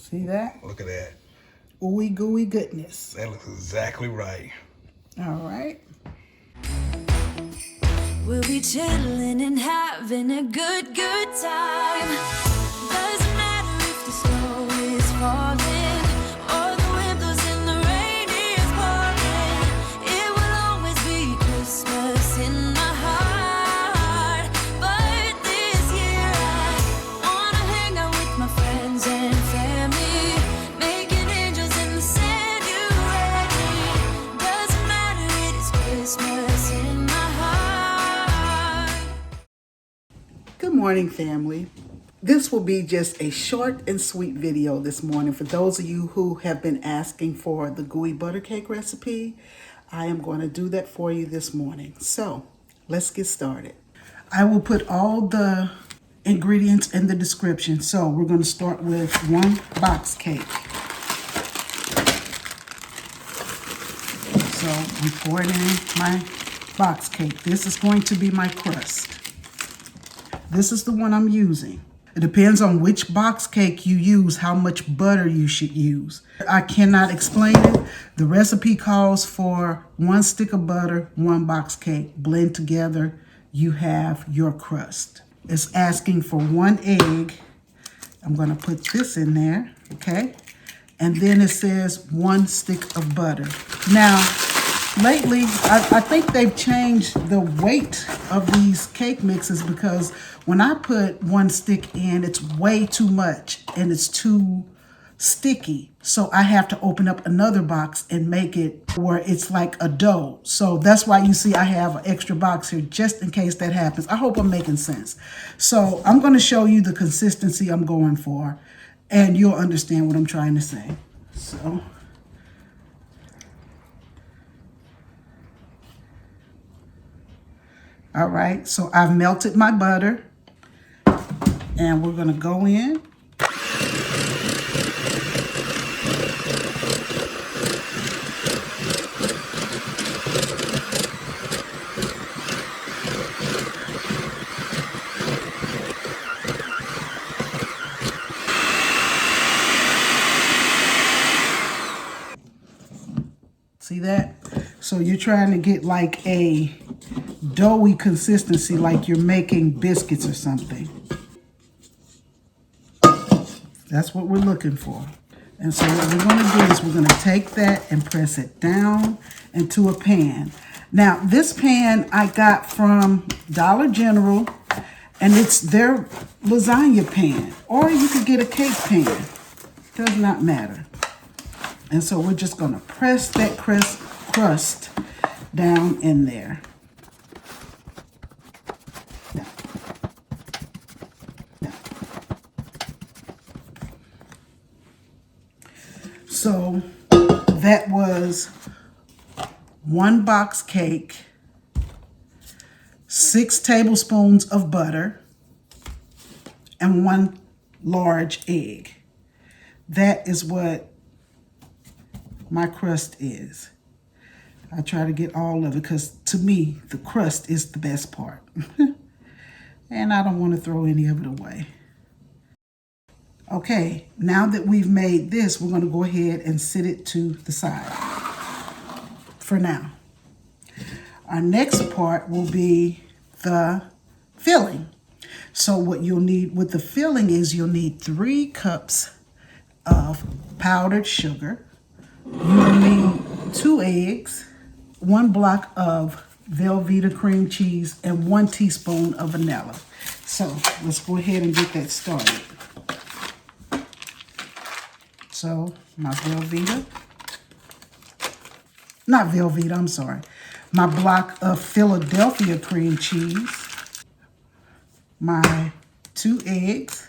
See that? Look at that. Ooey gooey goodness. That looks exactly right. All right. We'll be chilling and having a good time. Doesn't matter if the snow is falling or the wind blows and the rain is pouring. It will always be Christmas in my heart. But this year I wanna hang out with my friends and family, making angels in the sanctuary. Doesn't matter, it is Christmas in my heart. Good morning, family. This will be just a short and sweet video this morning. For those of you who have been asking for the gooey butter cake recipe, I am going to do that for you this morning. So let's get started. I will put all the ingredients in the description. So we're going to start with 1 box cake. So I'm pouring in my box cake. This is going to be my crust. This is the one I'm using. It depends on which box cake you use, how much butter you should use. I cannot explain it. The recipe calls for 1 stick of butter, 1 box cake. Blend together, you have your crust. It's asking for 1 egg. I'm gonna put this in there, okay? And then it says 1 stick of butter. Now, lately, I think they've changed the weight of these cake mixes, because when I put 1 stick in, it's way too much and it's too sticky. So I have to open up another box and make it where it's like a dough. So that's why you see I have an extra box here just in case that happens. I hope I'm making sense. So I'm going to show you the consistency I'm going for, and you'll understand what I'm trying to say. So all right, so I've melted my butter, and we're gonna go in. See that? So you're trying to get like a doughy consistency, like you're making biscuits or something. That's what we're looking for. And so what we're going to do is we're going to take that and press it down into a pan. Now, this pan I got from Dollar General, and it's their lasagna pan, or you could get a cake pan. Does not matter. And so we're just going to press that crust down in there. So that was 1 box cake, 6 tablespoons of butter, and 1 large egg. That is what my crust is. I try to get all of it because to me, the crust is the best part. And I don't want to throw any of it away. Okay, now that we've made this, we're going to go ahead and set it to the side for now. Our next part will be the filling. So what you'll need with the filling is you'll need 3 cups of powdered sugar. You'll need 2 eggs, 1 block of Velveeta cream cheese, and 1 teaspoon of vanilla. So let's go ahead and get that started. So my my block of Philadelphia cream cheese, my 2 eggs,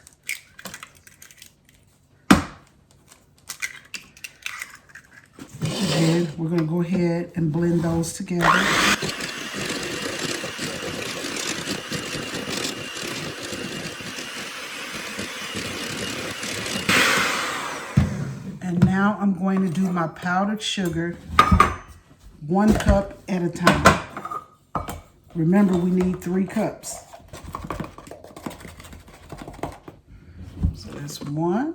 and we're going to go ahead and blend those together. And now I'm going to do my powdered sugar 1 cup at a time. Remember, we need 3 cups. So that's 1,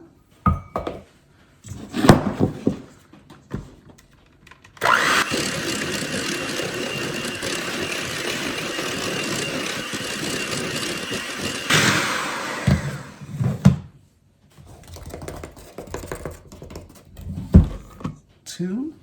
2.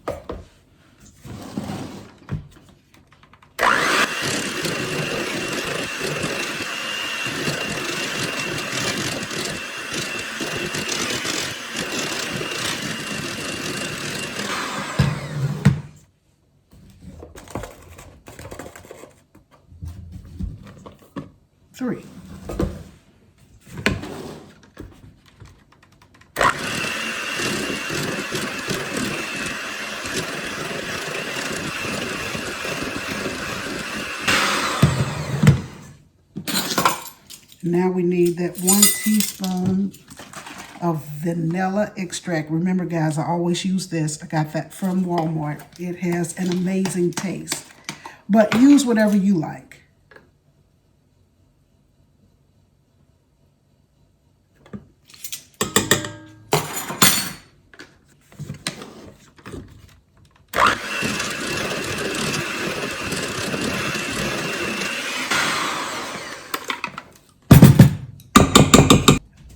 Three. Now we need that 1 teaspoon of vanilla extract. Remember, guys, I always use this. I got that from Walmart. It has an amazing taste. But use whatever you like.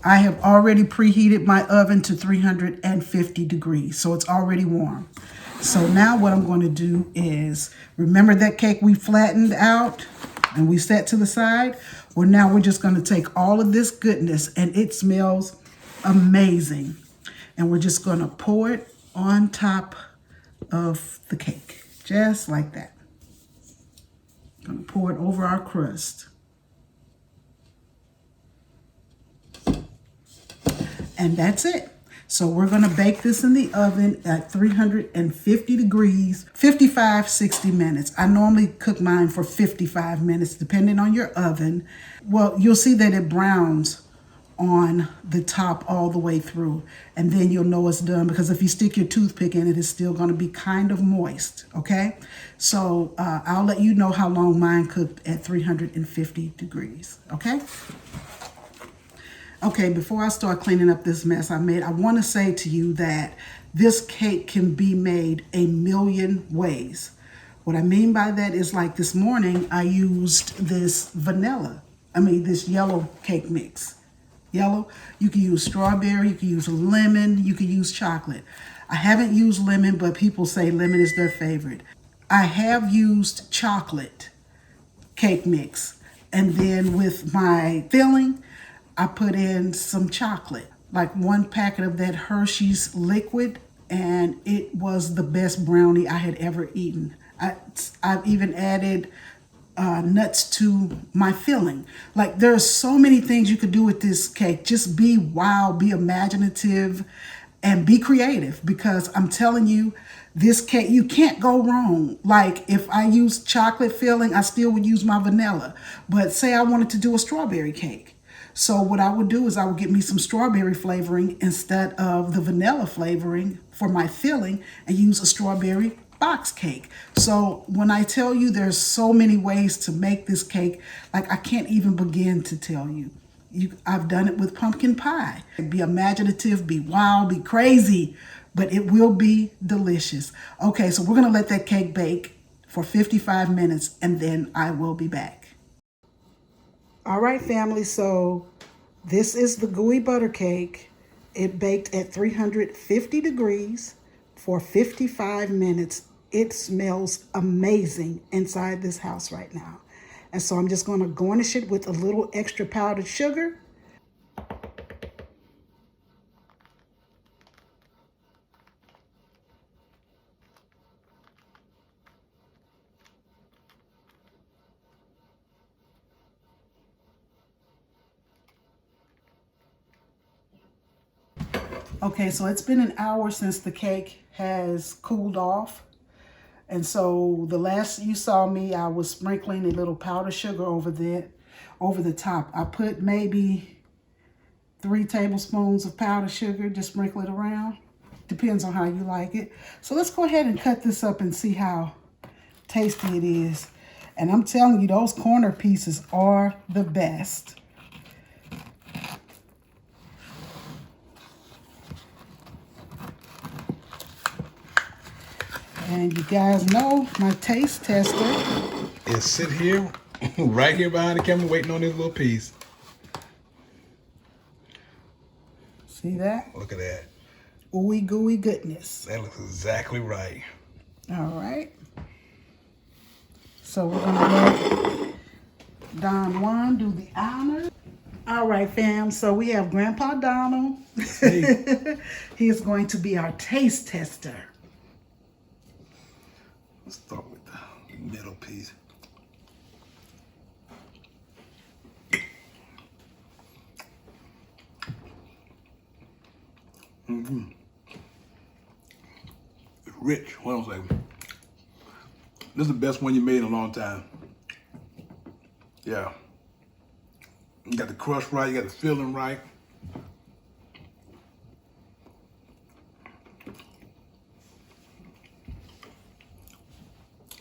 I have already preheated my oven to 350 degrees, so it's already warm. So now what I'm going to do is, remember that cake we flattened out and we set to the side? Well, now we're just going to take all of this goodness, and it smells amazing. And we're just going to pour it on top of the cake, just like that. I'm going to pour it over our crust. And that's it. So we're going to bake this in the oven at 350 degrees, 55, 60 minutes. I normally cook mine for 55 minutes, depending on your oven. Well, you'll see that it browns on the top all the way through. And then you'll know it's done, because if you stick your toothpick in it, it's still going to be kind of moist, okay? So I'll let you know how long mine cooked at 350 degrees, okay? Okay, before I start cleaning up this mess I made, I want to say to you that this cake can be made a million ways. What I mean by that is, like this morning, I used this this yellow cake mix. Yellow, you can use strawberry, you can use lemon, you can use chocolate. I haven't used lemon, but people say lemon is their favorite. I have used chocolate cake mix, and then with my filling, I put in some chocolate, like 1 packet of that Hershey's liquid, and it was the best brownie I had ever eaten. I've even added nuts to my filling. Like, there's so many things you could do with this cake. Just be wild, be imaginative, and be creative, because I'm telling you, this cake, you can't go wrong. Like, if I use chocolate filling, I still would use my vanilla. But say I wanted to do a strawberry cake. So what I would do is I would get me some strawberry flavoring instead of the vanilla flavoring for my filling, and use a strawberry box cake. So when I tell you there's so many ways to make this cake, like, I can't even begin to tell you. I've done it with pumpkin pie. Be imaginative, be wild, be crazy, but it will be delicious. Okay, so we're going to let that cake bake for 55 minutes, and then I will be back. All right, family, so this is the gooey butter cake. It baked at 350 degrees for 55 minutes. It smells amazing inside this house right now. And so I'm just going to garnish it with a little extra powdered sugar. Okay, so it's been an hour since the cake has cooled off. And so the last you saw me, I was sprinkling a little powdered sugar over the top. I put maybe 3 tablespoons of powdered sugar, just sprinkle it around. Depends on how you like it. So let's go ahead and cut this up and see how tasty it is. And I'm telling you, those corner pieces are the best. And you guys know my taste tester is sit here, right here behind the camera, waiting on this little piece. See that? Look at that. ooey gooey goodness. That looks exactly right. All right. So we're gonna let Don Juan do the honors. All right, fam. So we have Grandpa Donald. Hey. He is going to be our taste tester. Let's start with the middle piece. It's rich. What else? This is the best one you made in a long time. Yeah. You got the crust right. You got the filling right.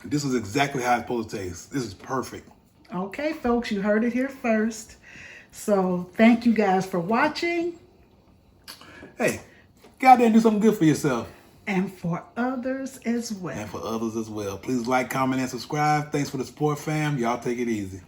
This is exactly how it's supposed to taste. This is perfect. Okay, folks, you heard it here first. So thank you guys for watching. Hey, go out there and do something good for yourself. And for others as well. And for others as well. Please like, comment, and subscribe. Thanks for the support, fam. Y'all take it easy.